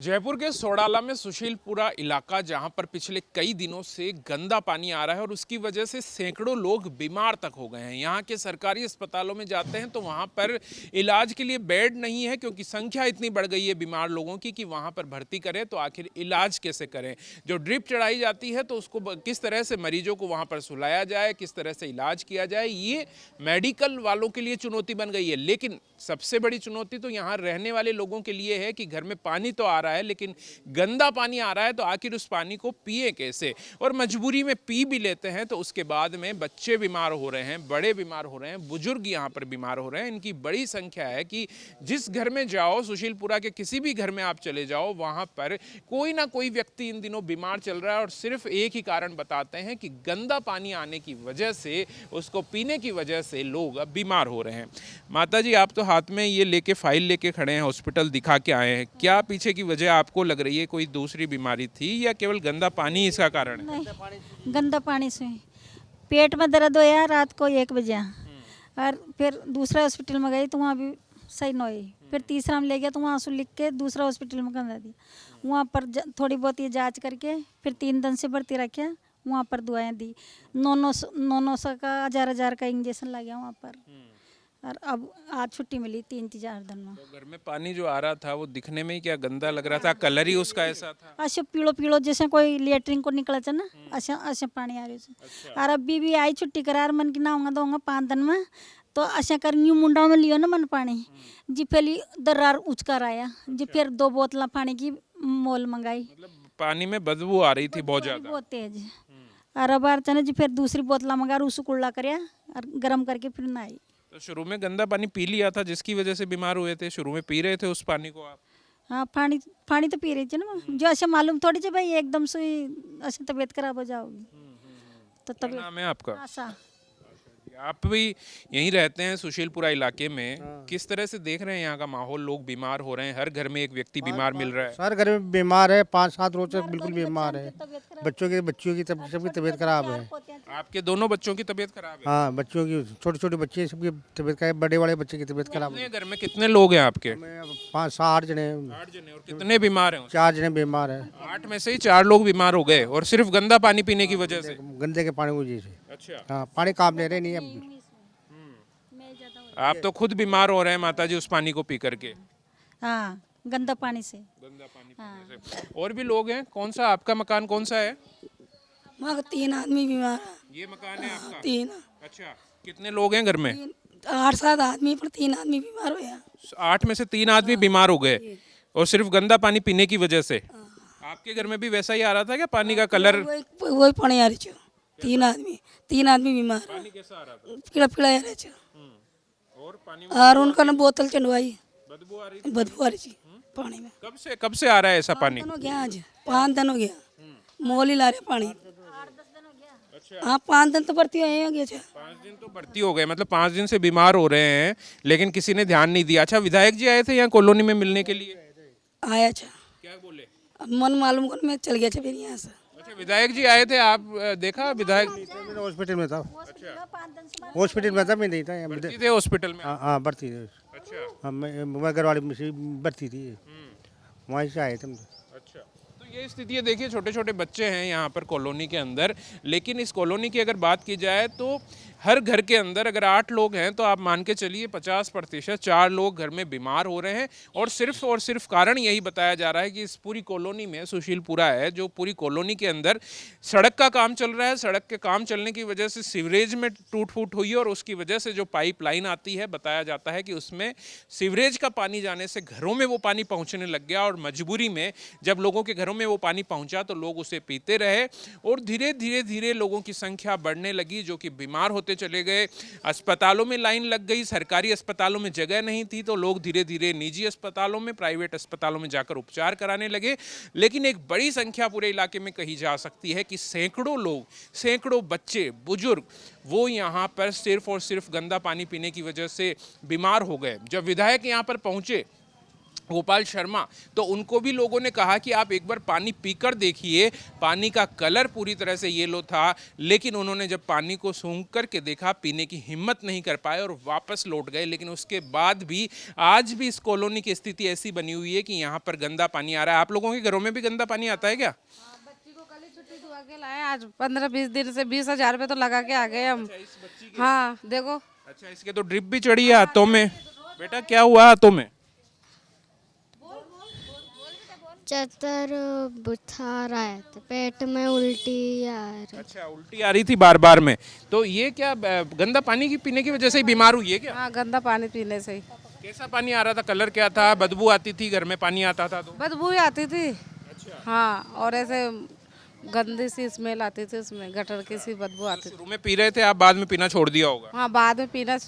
जयपुर के सोडाला में सुशीलपुरा इलाका जहां पर पिछले कई दिनों से गंदा पानी आ रहा है और उसकी वजह से सैकड़ों लोग बीमार तक हो गए हैं। यहां के सरकारी अस्पतालों में जाते हैं तो वहां पर इलाज के लिए बेड नहीं है, क्योंकि संख्या इतनी बढ़ गई है बीमार लोगों की कि वहां पर भर्ती करें तो आखिर इलाज कैसे करें। जो ड्रिप चढ़ाई जाती है तो उसको किस तरह से मरीजों को वहां पर सुलाया जाए, किस तरह से इलाज किया जाए, ये मेडिकल वालों के लिए चुनौती बन गई है। लेकिन सबसे बड़ी चुनौती तो यहाँ रहने वाले लोगों के लिए है कि घर में पानी तो आ रहा है लेकिन गंदा पानी आ रहा है, तो आखिर उस पानी को पिए कैसे। और मजबूरी में पी भी लेते हैं तो उसके बाद में बच्चे बीमार हो रहे हैं, बड़े बीमार हो रहे हैं, बुजुर्ग यहाँ पर बीमार हो रहे हैं। इनकी बड़ी संख्या है कि जिस घर में जाओ, सुशीलपुरा के किसी भी घर में आप चले जाओ, वहाँ पर कोई ना कोई व्यक्ति इन दिनों बीमार चल रहा है। और सिर्फ एक ही कारण बताते हैं कि गंदा पानी आने की वजह से, उसको पीने की वजह से लोग अब बीमार हो रहे हैं। माता जी, आप तो हाथ में ये लेके फाइल लेके खड़े हैं, हॉस्पिटल दिखा के आए हैं, क्या पीछे की वजह आपको लग रही है? कोई दूसरी बीमारी थी या केवल गंदा पानी इसका कारण है? नहीं, गंदा पानी से पेट में दर्द होया रात को 1 बजे। और फिर दूसरा हॉस्पिटल में गई तो वहाँ भी सही न हुई। फिर तीसरा में ले गया तो वहाँ से लिख के दूसरा हॉस्पिटल में करवा दिया। वहाँ पर थोड़ी बहुत ये जाँच करके फिर 3 दिन से भर्ती रखे। वहाँ पर दवाएं दी, 900 का 1000 का इंजेक्शन लग गया वहाँ पर। और अब आज छुट्टी मिली 3-4 दिन में। तो घर में पानी जो आ रहा था वो दिखने में ही क्या गंदा लग रहा था? कलर ही उसका ऐसा था? अच्छा पीलो पीलो जैसे कोई लेटरिन को निकला था ना, अच्छा अच्छा पानी आ रही है। अच्छा। और अभी भी आई छुट्टी करार मन की ना होगा तो होगा 5 दिन में। तो अच्छा कर न्यू मुंडा में लियो ना मन पानी जी, पहली दर्रार उचकर आया जी, फिर 2 बोतल पानी की मोल मंगाई। मतलब पानी में बदबू आ रही थी बहुत ज्यादा? बहुत तेज। और अब चने जी फिर दूसरी बोतल मंगा उस कुल्ला कर और गर्म करके फिर नहाई। तो शुरू में गंदा पानी पी लिया था जिसकी वजह से बीमार हुए थे? शुरू में पी रहे थे उस पानी को आप? हाँ, पानी पानी तो पी रही थी ना, जो ऐसे मालूम थोड़ी सी भाई एकदम से ऐसे तबीयत खराब हो जाओगी। तो क्या तबीयत नाम है आपका? आशा। आप भी यहीं रहते हैं सुशीलपुरा इलाके में, किस तरह से देख रहे हैं यहाँ का माहौल? लोग बीमार हो रहे हैं, हर घर में एक व्यक्ति बीमार मिल रहा है। सर घर में बीमार है, 5-7 रोज तक बिल्कुल बीमार है। बच्चों की सबकी तबीयत खराब है। आपके दोनों बच्चों की तबीयत खराब है? हाँ, बच्चों की, छोटे छोटे बच्चे सबकी तबीयत खराब है, बड़े वाले बच्चे की तबीयत खराब है। कितने घर में कितने लोग हैं आपके? 5-8 जने, 8 जने। और कितने बीमार हैं? 4 जने बीमार है। 8 में से ही 4 लोग बीमार हो गए और सिर्फ गंदा पानी पीने की वजह से? गंदे के पानी की वजह से। अच्छा। हाँ, पानी काम ले रहे नहीं अब। आप तो खुद बीमार हो रहे हैं माता जी उस पानी को पी करके? हाँ, गंदा पानी से। गंदा पानी पीने से। और भी लोग हैं? कौन सा आपका मकान कौन सा है? वहाँ 3 आदमी बीमार है। ये मकान है आपका? 3। अच्छा, कितने लोग हैं घर में? 8-7 आदमी पर 3 आदमी बीमार हुए हैं। 8 में से 3 आदमी बीमार हो गए और सिर्फ गंदा पानी पीने की वजह से? आपके घर में भी वैसा ही आ रहा था क्या? पानी का कलर? वही पानी आ रही छो। 3 आदमी बीमार। पानी कैसा आ रहा था? पीला पीला आ रहा छो। और पानी में और उनका ना बोतल चढ़वाई, बदबू आ रही थी? बदबू आ रही थी पानी में। कब से आ रहा है ऐसा पानी? 5 दिन हो गया, आज 5 दिन हो गया मोल ही ला रहे पानी। हाँ, 5 दिन तो भर्ती हुए हो गए। 5 दिन तो भर्ती हो गए, मतलब 5 दिन से बीमार हो रहे हैं लेकिन किसी ने ध्यान नहीं दिया। अच्छा, विधायक जी आए थे यहाँ कॉलोनी में मिलने के लिए? आया छा, क्या बोले? अब मन मालूम कर मैं चल गया छा फिर यहाँ से। अच्छा, विधायक जी आए थे, आप देखा विधायक? हॉस्पिटल में था, हॉस्पिटल में था, मैं नहीं था यहाँ। भर्ती थे हॉस्पिटल में? हाँ, भर्ती थे। अच्छा। हाँ, मैं घर वाले में से भर्ती थी, वहीं से आए थे हम। अच्छा, तो ये स्थिति है। देखिए, छोटे छोटे बच्चे हैं यहाँ पर कॉलोनी के अंदर, लेकिन इस कॉलोनी की अगर बात की जाए तो हर घर के अंदर अगर 8 लोग हैं तो आप मान के चलिए 50% 4 लोग घर में बीमार हो रहे हैं। और सिर्फ कारण यही बताया जा रहा है कि इस पूरी कॉलोनी में, सुशीलपुरा है जो पूरी कॉलोनी के अंदर सड़क का काम चल रहा है। सड़क के काम चलने की वजह से सीवरेज में टूट फूट हुई है और उसकी वजह से जो पाइप लाइन आती है, बताया जाता है कि उसमें सीवरेज का पानी जाने से घरों में वो पानी पहुँचने लग गया। और मजबूरी में जब लोगों के घरों में वो पानी पहुँचा तो लोग उसे पीते रहे और धीरे लोगों की संख्या बढ़ने लगी जो कि बीमार होते चले गए। अस्पतालों में लाइन लग गई, सरकारी अस्पतालों में जगह नहीं थी तो लोग धीरे निजी अस्पतालों में, प्राइवेट अस्पतालों में जाकर उपचार कराने लगे। लेकिन एक बड़ी संख्या पूरे इलाके में कही जा सकती है कि सैकड़ों लोग, सैकड़ों बच्चे, बुजुर्ग, वो यहाँ पर सिर्फ और सिर्फ गंदा पानी पीने की वजह से बीमार हो गए। जब विधायक यहाँ पर पहुंचे गोपाल शर्मा, तो उनको भी लोगों ने कहा कि आप एक बार पानी पीकर देखिए। पानी का कलर पूरी तरह से येलो था, लेकिन उन्होंने जब पानी को सूंघ करके देखा, पीने की हिम्मत नहीं कर पाए और वापस लौट गए। लेकिन उसके बाद भी आज भी इस कॉलोनी की स्थिति ऐसी बनी हुई है कि यहाँ पर गंदा पानी आ रहा है। आप लोगों के घरों में भी गंदा पानी आता है क्या? बच्ची को कल ही छुट्टी दुआ के लाए, आज 15-20 दिन से 20,000 रुपये तो लगा के आ गए हम। हाँ देखो। अच्छा, इसके तो ड्रिप भी चढ़ी है हाथों में। बेटा क्या हुआ हाथों में? चतर बुखार आया था, पेट में उल्टी आ रही। अच्छा, उल्टी आ रही थी बार बार में। तो ये क्या गंदा पानी की पीने की वजह से ही बीमार हुई है क्या? हाँ, गंदा पानी पीने से ही। कैसा पानी आ रहा था? कलर क्या था? बदबू आती थी? घर में पानी आता था तो? बदबू ही आती थी। हाँ, और ऐसे गंदी सी स्मेल आती थी, उसमें गटर की सी बदबू आती थी। शुरू में पी रहे थे आप, बाद में पीना छोड़ दिया होगा। हाँ, बाद में पीना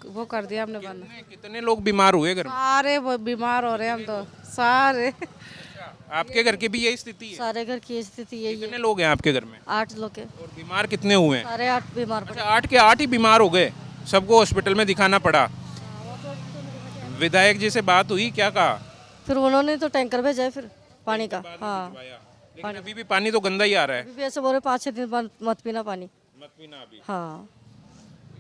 वो कर दिया हमने बंद। कितने लोग बीमार हुए घर में? सारे वो बीमार हो रहे हैं हम तो सारे। आपके घर की भी यही स्थिति है? सारे घर की स्थिति यही है। कितने लोग हैं आपके घर में? 8 लोग है, और बीमार कितने हुए हैं? सारे 8 बीमार पड़े। अच्छा, 8 के 8 ही बीमार हो गए। सबको हॉस्पिटल में दिखाना पड़ा। विधायक जी से बात हुई, क्या कहा? फिर उन्होंने तो टैंकर भेजा है फिर पानी का। हाँ, लेकिन अभी भी पानी तो गंदा ही आ रहा है। अभी भी ऐसे बोल रहे 5-6 दिन बाद मत पीना पानी। मत पीना अभी। हाँ,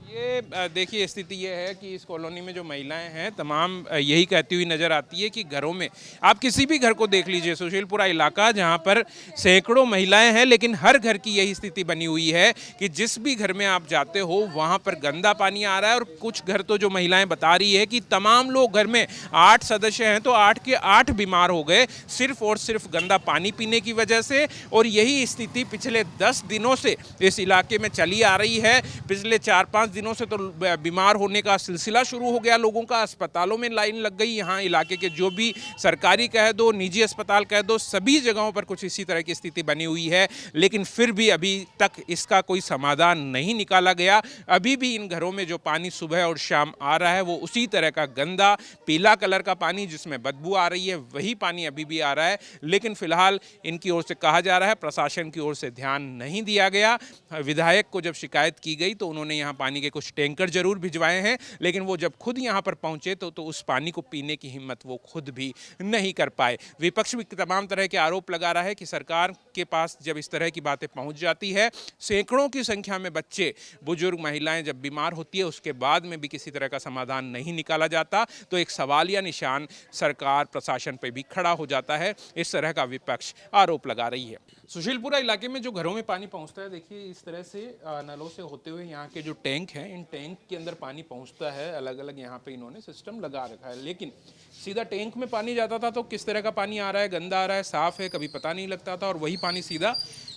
ये देखिए स्थिति ये है कि इस कॉलोनी में जो महिलाएं हैं तमाम यही कहती हुई नजर आती है कि घरों में, आप किसी भी घर को देख लीजिए, सुशीलपुरा इलाका जहां पर सैकड़ों महिलाएं हैं, लेकिन हर घर की यही स्थिति बनी हुई है कि जिस भी घर में आप जाते हो वहां पर गंदा पानी आ रहा है। और कुछ घर तो जो महिलाएं बता रही है कि तमाम लोग, घर में 8 सदस्य हैं तो 8 के 8 बीमार हो गए सिर्फ और सिर्फ गंदा पानी पीने की वजह से। और यही स्थिति पिछले 10 दिनों से इस इलाके में चली आ रही है। पिछले 4-5 दिनों से तो बीमार होने का सिलसिला शुरू हो गया लोगों का। अस्पतालों में लाइन लग गई। यहाँ इलाके के जो भी सरकारी कह दो, निजी अस्पताल कह दो, सभी जगहों पर कुछ इसी तरह की स्थिति बनी हुई है। लेकिन फिर भी अभी तक इसका कोई समाधान नहीं निकाला गया। अभी भी इन घरों में जो पानी सुबह और शाम आ रहा है वो उसी तरह का गंदा पीला कलर का पानी जिसमें बदबू आ रही है, वही पानी अभी भी आ रहा है। लेकिन फिलहाल इनकी ओर से कहा जा रहा है, प्रशासन की ओर से ध्यान नहीं दिया गया। विधायक को जब शिकायत की गई तो उन्होंने यहाँ पानी के कुछ टैंकर जरूर भिजवाए हैं, लेकिन वो जब खुद यहाँ पर पहुंचे तो उस पानी को पीने की हिम्मत वो खुद भी नहीं कर पाए। विपक्ष भी तमाम तरह के आरोप लगा रहा है कि सरकार के पास जब इस तरह की बातें पहुंच जाती है, सैकड़ों की संख्या में बच्चे, बुजुर्ग, महिलाएं जब बीमार होती है, उसके बाद में भी किसी तरह का समाधान नहीं निकाला जाता, तो एक सवालिया निशान सरकार प्रशासन पर भी खड़ा हो जाता है। इस तरह का विपक्ष आरोप लगा रही है। सुशीलपुरा इलाके में जो घरों में पानी पहुंचता है, देखिए इस तरह से नलों से होते हुए यहाँ के जो टैंक हैं, इन टैंक के अंदर पानी पहुंचता है। अलग अलग यहाँ पे इन्होंने सिस्टम लगा रखा है। लेकिन सीधा टैंक में पानी जाता था तो किस तरह का पानी आ रहा है, गंदा आ रहा है, साफ है, कभी पता नहीं लगता था। और वही पानी सीधा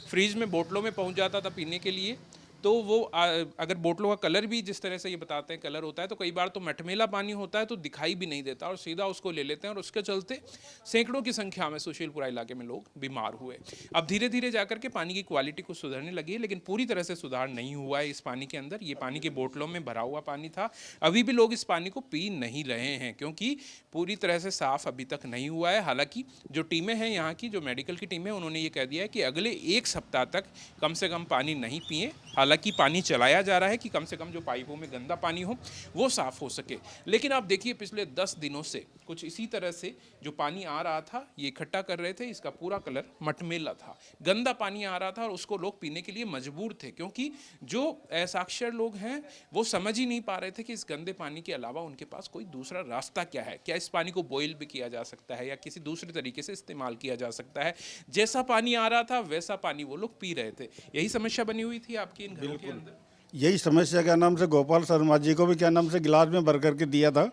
फ्रिज में बोतलों में पहुंच जाता था पीने के लिए। तो वो अगर बोतलों का कलर भी जिस तरह से ये बताते हैं कलर होता है, तो कई बार तो मटमेला पानी होता है तो दिखाई भी नहीं देता और सीधा उसको ले लेते हैं। और उसके चलते सैकड़ों की संख्या में सुशीलपुरा इलाके में लोग बीमार हुए। अब धीरे धीरे जाकर के पानी की क्वालिटी कुछ सुधरने लगी है, लेकिन पूरी तरह से सुधार नहीं हुआ है इस पानी के अंदर। ये पानी की बोतलों में भरा हुआ पानी था। अभी भी लोग इस पानी को पी नहीं रहे हैं क्योंकि पूरी तरह से साफ अभी तक नहीं हुआ है। हालांकि जो टीमें हैं यहाँ की, जो मेडिकल की टीमें, उन्होंने ये कह दिया है कि अगले 1 सप्ताह तक कम से कम पानी नहीं पिए। हालांकि पानी चलाया जा रहा है कि कम से कम जो पाइपों में गंदा पानी हो वो साफ हो सके। लेकिन आप देखिए पिछले 10 दिनों से कुछ इसी तरह से जो पानी आ रहा था, ये इकट्ठा कर रहे थे, इसका पूरा कलर मटमेला था, गंदा पानी आ रहा था और उसको लोग पीने के लिए मजबूर थे। क्योंकि जो असाक्षर लोग हैं वो समझ ही नहीं पा रहे थे कि इस गंदे पानी के अलावा उनके पास कोई दूसरा रास्ता क्या है। क्या इस पानी को बॉयल भी किया जा सकता है या किसी दूसरे तरीके से इस्तेमाल किया जा सकता है। जैसा पानी आ रहा था वैसा पानी वो लोग पी रहे थे। यही समस्या बनी हुई थी आपकी इन घरों के अंदर। यही समस्या क्या नाम से गोपाल शर्मा जी को भी क्या नाम से गिलास में भर करके दिया था।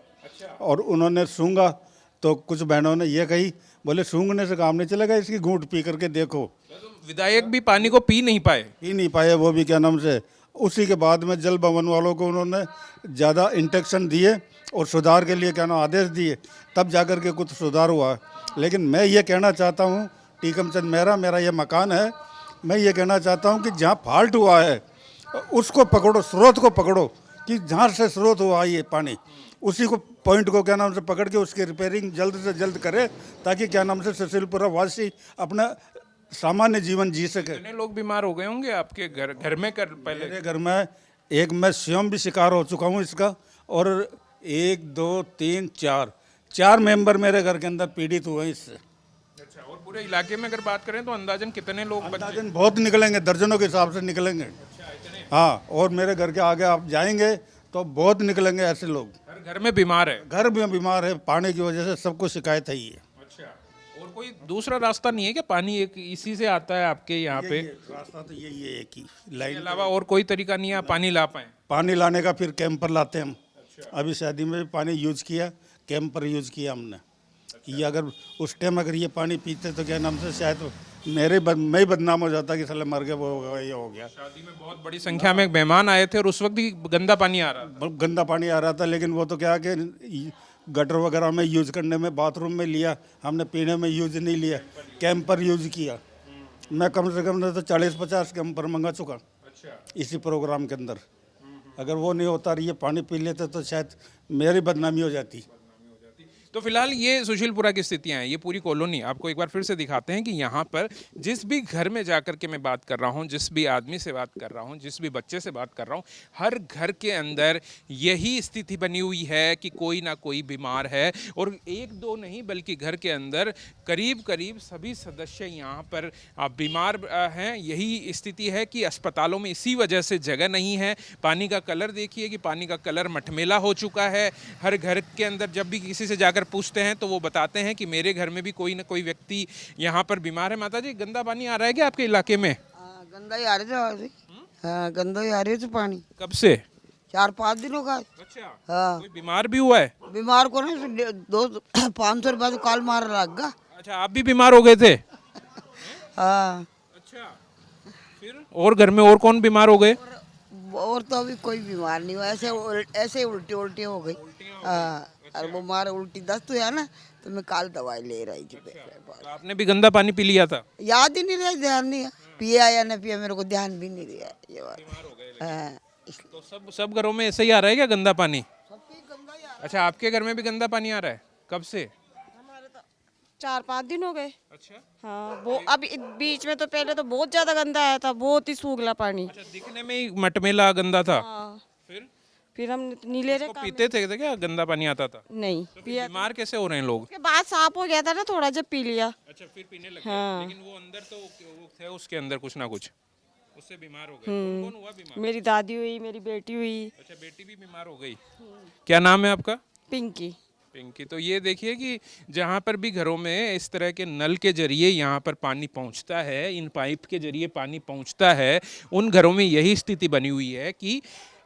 और उन्होंने सूंघा तो कुछ बहनों ने ये कही, बोले सूंघने से काम नहीं चलेगा, इसकी घूंट पी करके देखो। विधायक भी पानी को पी नहीं पाए वो भी क्या नाम से। उसी के बाद में जल भवन वालों को उन्होंने ज़्यादा इंजेक्शन दिए और सुधार के लिए क्या नाम आदेश दिए, तब जाकर के कुछ सुधार हुआ। लेकिन मैं ये कहना चाहता हूँ, टीकम चंद मेरा ये मकान है, मैं ये कहना चाहता हूँ कि जहाँ फॉल्ट हुआ है उसको पकड़ो, स्रोत को पकड़ो कि जहाँ से स्रोत हुआ ये पानी, उसी को पॉइंट को क्या नाम से पकड़ के उसकी रिपेयरिंग जल्द से जल्द करे, ताकि क्या नाम से सुशीलपुरा वासी अपना सामान्य जीवन जी सके। कितने लोग बीमार हो गए होंगे आपके घर में? पहले मेरे घर में एक मैं स्वयं भी शिकार हो चुका हूँ इसका, और 1 2 3 4 4 मेंबर मेरे घर के अंदर पीड़ित हुए हैं इससे। अच्छा, और पूरे इलाके में अगर बात करें तो अंदाजन कितने लोग बच्चे? अंदाजन बहुत निकलेंगे, दर्जनों के हिसाब से निकलेंगे। हाँ, और मेरे घर के आगे आप जाएंगे तो बहुत निकलेंगे ऐसे लोग। हर घर में बीमार है। घर में बीमार है, पानी की वजह से सबको शिकायत है ही है। अच्छा, और कोई दूसरा रास्ता नहीं है क्या? पानी एक इसी से आता है आपके यहाँ पे? रास्ता तो यही है, एक ही इसके लाइन। अलावा और कोई तरीका नहीं है आप पानी ला पाए? पानी लाने का फिर कैंपर लाते हैं हम। अभी शादी में भी पानी यूज किया, कैंपर यूज किया हमने। ये अगर उस टाइम अगर ये पानी पीते तो क्या नाम से शायद मैं ही बदनाम हो जाता कि साले मर गए, वो हो गया, ये हो गया। शादी में बहुत बड़ी संख्या में मेहमान आए थे और उस वक्त भी गंदा पानी आ रहा था। बहुत गंदा पानी आ रहा था, लेकिन वो तो क्या कि गटर वगैरह में यूज करने में, बाथरूम में लिया हमने, पीने में यूज नहीं लिया, कैंपर यूज किया। मैं कम से कम तो 40-50 कैंपर मंगा चुका इसी प्रोग्राम के अंदर। अगर वो नहीं होता और ये पानी पी लेते तो शायद मेरी बदनामी हो जाती। तो फिलहाल ये सुशीलपुरा की स्थितियां हैं, ये पूरी कॉलोनी। आपको एक बार फिर से दिखाते हैं कि यहाँ पर जिस भी घर में जाकर के मैं बात कर रहा हूँ, जिस भी आदमी से बात कर रहा हूँ, जिस भी बच्चे से बात कर रहा हूँ, हर घर के अंदर यही स्थिति बनी हुई है कि कोई ना कोई बीमार है। और एक दो नहीं बल्कि घर के अंदर करीब करीब सभी सदस्य यहाँ पर बीमार हैं। यही स्थिति है कि अस्पतालों में इसी वजह से जगह नहीं है। पानी का कलर देखिए कि पानी का कलर मटमेला हो चुका है। हर घर के अंदर जब भी किसी से जाकर पूछते हैं तो वो बताते हैं कि मेरे घर में भी कोई ना कोई व्यक्ति यहाँ पर बीमार है। माता जी, गंदा पानी आ रहा है क्या आपके इलाके में? गंदा ही आ रहा है। हाँ, गंदा ही आ रही है पानी। कब से? 4-5 दिनों का। अच्छा, हाँ, कोई बीमार भी हुआ है? बीमार को नहीं, 500 रुपये तो कॉल मार लगा। अच्छा, आप भी बीमार हो गए थे? हाँ। अच्छा, फिर और घर में और कौन बीमार हो गए? और तो अभी कोई बीमार नहीं हुआ, ऐसे उल्टी हो गई। हाँ, और वो मारे उल्टी दस्त हुआ ना, तो मैं कल दवाई ले रही थी। तो आपने भी गंदा पानी पी लिया था? याद ही नहीं रहा, ध्यान नहीं है, पिया या न पिया मेरे को ध्यान भी नहीं रहा ये बात। हाँ, तो सब घरों में ऐसे ही आ रहा है क्या गंदा पानी? अच्छा, आपके घर में भी गंदा पानी आ रहा है? कब से? 4-5 दिन हो गए। अच्छा, हाँ, वो अभी बीच में तो पहले तो बहुत ज्यादा गंदा आया था, बहुत ही सूखला पानी। अच्छा, दिखने में ही मटमेला गंदा था। हाँ, फिर हम नीले रे उसको पीते थे क्या? गंदा पानी आता था? नहीं तो फिर पिया। बीमार कैसे हो रहे हैं लोग? के बाद साफ हो गया था ना थोड़ा, जब पी लिया। अच्छा, फिर पीने लगे। हाँ। लेकिन वो अंदर तो वो थे उसके अंदर कुछ ना कुछ, उससे बीमार हो गए। कौन हुआ बीमार? मेरी दादी हुई, मेरी बेटी हुई। अच्छा, बेटी भी बीमार हो गई। क्या नाम है आपका? पिंकी। पिंकी। तो ये देखिए कि जहाँ पर भी घरों में इस तरह के नल के जरिए यहाँ पर पानी पहुँचता है, इन पाइप के जरिए पानी पहुँचता है, उन घरों में यही स्थिति बनी हुई है कि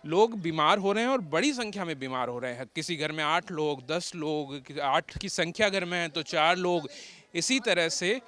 लोग बीमार हो रहे हैं और बड़ी संख्या में बीमार हो रहे हैं। किसी घर में 8 लोग, 10 लोग, 8 की संख्या घर में है तो 4 लोग। इसी तरह से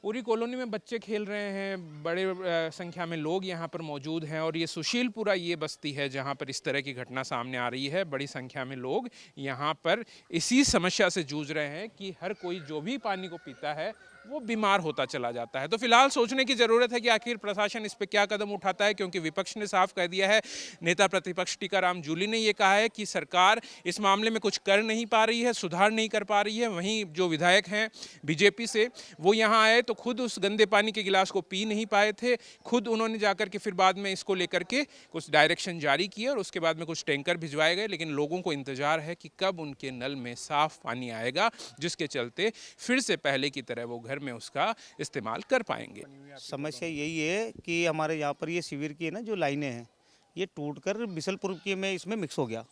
पूरी कॉलोनी में बच्चे खेल रहे हैं, बड़े संख्या में लोग यहाँ पर मौजूद हैं। और ये सुशीलपुरा ये बस्ती है जहाँ पर इस तरह की घटना सामने आ रही है। बड़ी संख्या में लोग यहाँ पर इसी समस्या से जूझ रहे हैं कि हर कोई जो भी पानी को पीता है वो बीमार होता चला जाता है। तो फिलहाल सोचने की ज़रूरत है कि आखिर प्रशासन इस पर क्या कदम उठाता है, क्योंकि विपक्ष ने साफ कह दिया है। नेता प्रतिपक्ष टीकाराम जूली ने ये कहा है कि सरकार इस मामले में कुछ कर नहीं पा रही है, सुधार नहीं कर पा रही है। वहीं जो विधायक हैं बीजेपी से, वो यहाँ आए तो खुद उस गंदे पानी के गिलास को पी नहीं पाए थे। खुद उन्होंने जाकर के फिर बाद में इसको लेकर के कुछ डायरेक्शन जारी किए और उसके बाद में कुछ टैंकर भिजवाए गए। लेकिन लोगों को इंतजार है कि कब उनके नल में साफ पानी आएगा, जिसके चलते फिर से पहले की तरह वो घर में उसका इस्तेमाल कर पाएंगे। समस्या यही है कि हमारे यहाँ पर ये शिविर की है ना जो लाइनें हैं, ये टूटकर बिसलपुर के में इसमें मिक्स हो गया,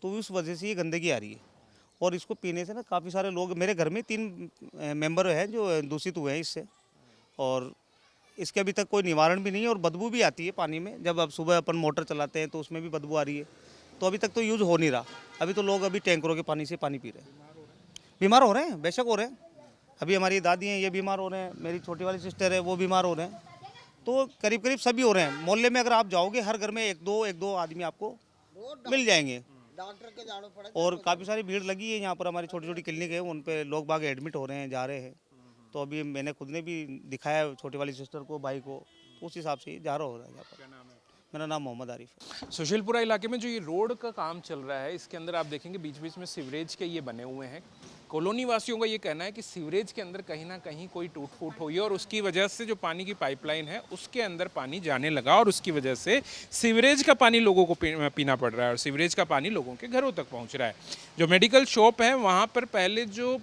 तो उस वजह से ये गंदगी आ रही है। और इसको पीने से ना काफ़ी सारे लोग, मेरे घर में 3 मेंबर हैं जो दूषित हुए हैं इससे, और इसके अभी तक कोई निवारण भी नहीं है। और बदबू भी आती है पानी में, जब अब सुबह अपन मोटर चलाते हैं तो उसमें भी बदबू आ रही है। तो अभी तक तो यूज़ हो नहीं रहा। अभी तो लोग अभी टैंकरों के पानी से पानी पी रहे हैं। बीमार हो रहे हैं, बेशक हो रहे हैं। अभी हमारी दादी हैं, ये बीमार हो रहे हैं, मेरी छोटी वाली सिस्टर है वो बीमार हो रहे हैं। तो करीब करीब सभी हो रहे हैं। मोहल्ले में अगर आप जाओगे हर घर में एक दो आदमी आपको मिल जाएंगे। डॉक्टर के जाना पड़े। और काफ़ी सारी भीड़ लगी है यहाँ पर। हमारी छोटी छोटी क्लिनिक है, उन पे लोग बाग एडमिट हो रहे हैं, जा रहे हैं। तो अभी मैंने खुद ने भी दिखाया छोटी वाली सिस्टर को, भाई को, उस हिसाब से जा रहा हो रहा है यहाँ पर। मेरा नाम मोहम्मद आरिफ है। सुशीलपुरा इलाके में जो ये रोड का काम चल रहा है, इसके अंदर आप देखेंगे बीच बीच में सीवरेज के ये बने हुए हैं। कॉलोनी वासियों का ये कहना है कि सीवरेज के अंदर कहीं ना कहीं कोई टूट फूट हुई है और उसकी वजह से जो पानी की पाइपलाइन है उसके अंदर पानी जाने लगा और उसकी वजह से सीवरेज का पानी लोगों को पीना पड़ रहा है और सीवरेज का पानी लोगों के घरों तक पहुंच रहा है। जो मेडिकल शॉप है वहाँ पर पहले जो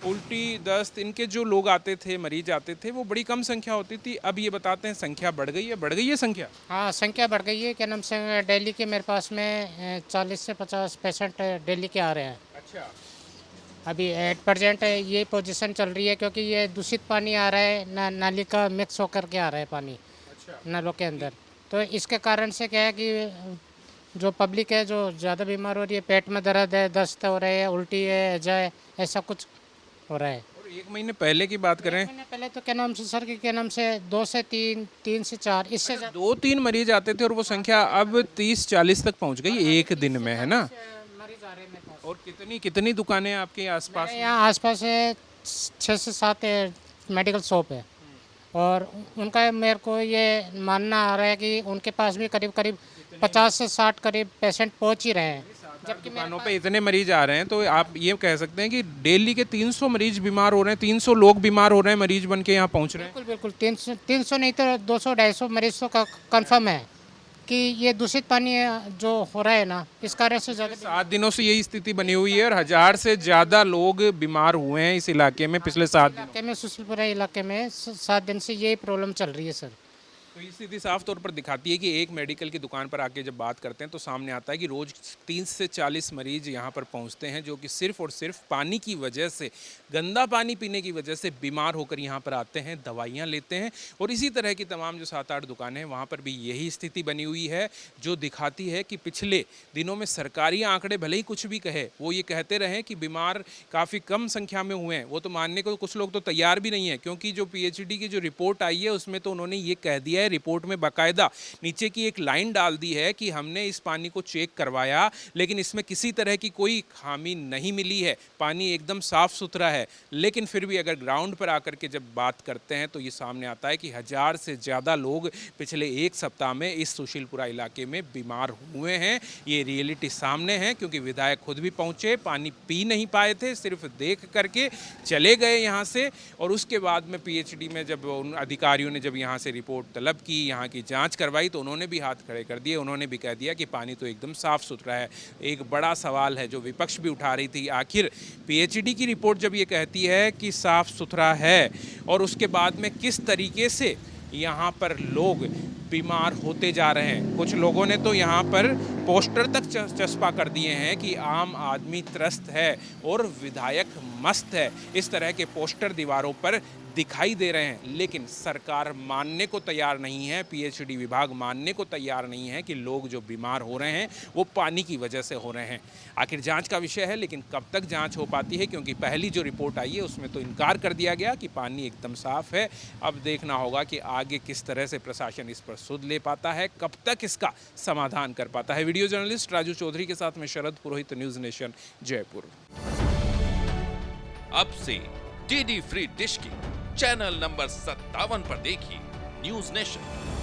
उल्टी दस्त इनके जो लोग आते थे, मरीज आते थे, वो बड़ी कम संख्या होती थी। अब ये बताते हैं संख्या बढ़ गई है संख्या। हाँ, संख्या बढ़ गई है। क्या नाम से दिल्ली के मेरे पास में 40 से 50 पेशेंट दिल्ली के आ रहे हैं। अच्छा, अभी एट प्रेजेंट ये पोजीशन चल रही है क्योंकि ये दूषित पानी आ रहा है, नाली का मिक्स होकर के आ रहा है पानी नलों के अंदर। तो इसके कारण से क्या है कि जो पब्लिक है जो ज़्यादा बीमार हो रही है, पेट में दर्द है, दस्त हो रहे है, उल्टी है, हैजा है, ऐसा कुछ हो रहा है। और 1 महीने पहले की बात करें, महीने पहले तो क्या नाम से सर के क्या नाम से 2 से 3, 3 से 4, इससे 2-3 मरीज आते थे और वो संख्या अब 30-40 तक पहुंच गई एक दिन में, है ना। मरीज आ रहे हैं मेरे पास। और कितनी दुकानें हैं आपके आसपास? यहाँ आसपास है 6 से 7 मेडिकल शॉप है और उनका मेरे को ये मानना आ रहा है कि उनके पास भी करीब 50 से 60 करीब पेशेंट पहुंच ही रहे हैं। जबकि दुकानों पे इतने मरीज आ रहे हैं तो आप ये कह सकते हैं कि डेली के 300 मरीज बीमार हो रहे हैं, 300 लोग बीमार हो रहे हैं, मरीज बन के यहाँ पहुँच रहे हैं। बिल्कुल 300 नहीं तो 200-250 मरीज तो कंफर्म है कि ये दूषित पानी जो हो रहा है ना, इस कारण से ज़्यादा 7 दिनों से यही स्थिति बनी हुई है और 1000 से ज़्यादा लोग बीमार हुए हैं इस इलाके में पिछले 7 दिनों इलाके में, सुशीलपुरा इलाके में 7 दिन से यही प्रॉब्लम चल रही है सर। तो ये स्थिति साफ तौर पर दिखाती है कि एक मेडिकल की दुकान पर आके जब बात करते हैं तो सामने आता है कि रोज़ 30 से 40 मरीज यहाँ पर पहुँचते हैं जो कि सिर्फ और सिर्फ पानी की वजह से, गंदा पानी पीने की वजह से बीमार होकर यहाँ पर आते हैं, दवाइयाँ लेते हैं। और इसी तरह की तमाम जो 7-8 दुकानें हैं वहाँ पर भी यही स्थिति बनी हुई है जो दिखाती है कि पिछले दिनों में सरकारी आंकड़े भले ही कुछ भी कहे, वो ये कहते रहे कि बीमार काफ़ी कम संख्या में हुए हैं, वो तो मानने को कुछ लोग तो तैयार भी नहीं है। क्योंकि जो PHD की जो रिपोर्ट आई है उसमें तो उन्होंने ये कह दिया है, रिपोर्ट में बाकायदा नीचे की एक लाइन डाल दी है कि हमने इस पानी को चेक करवाया लेकिन इसमें किसी तरह की कोई खामी नहीं मिली है, पानी एकदम साफ सुथरा है। लेकिन फिर भी अगर ग्राउंड पर आकर के जब बात करते हैं तो ये सामने आता है कि 1000 से ज़्यादा लोग पिछले 1 सप्ताह में इस सुशीलपुरा इलाके में बीमार हुए हैं। ये रियलिटी सामने है क्योंकि विधायक खुद भी पहुंचे, पानी पी नहीं पाए थे, सिर्फ देख करके चले गए यहाँ से। और उसके बाद में PHD में जब उन अधिकारियों ने जब यहाँ से रिपोर्ट तलब की, यहाँ की जांच करवाई तो उन्होंने भी हाथ खड़े कर दिए, उन्होंने भी कह दिया कि पानी तो एकदम साफ सुथरा है। एक बड़ा सवाल है जो विपक्ष भी उठा रही थी, आखिर PHD की रिपोर्ट जब ये कहती है कि साफ सुथरा है और उसके बाद में किस तरीके से यहाँ पर लोग बीमार होते जा रहे हैं। कुछ लोगों ने तो यहाँ पर पोस्टर तक चस्पा कर दिए हैं कि आम आदमी त्रस्त है और विधायक मस्त है, इस तरह के पोस्टर दीवारों पर दिखाई दे रहे हैं। लेकिन सरकार मानने को तैयार नहीं है, PHD विभाग मानने को तैयार नहीं है कि लोग जो बीमार हो रहे हैं वो पानी की वजह से हो रहे हैं। आखिर जांच का विषय है लेकिन कब तक जांच हो पाती है, क्योंकि पहली जो रिपोर्ट आई है उसमें तो इनकार कर दिया गया कि पानी एकदम साफ है। अब देखना होगा कि आगे किस तरह से प्रशासन इस पर सुध ले पाता है, कब तक इसका समाधान कर पाता है। वीडियो जर्नलिस्ट राजू चौधरी के साथ में शरद पुरोहित, न्यूज़ नेशन, जयपुर। अब से DD फ्री डिश की चैनल नंबर 57 पर देखिए न्यूज़ नेशन।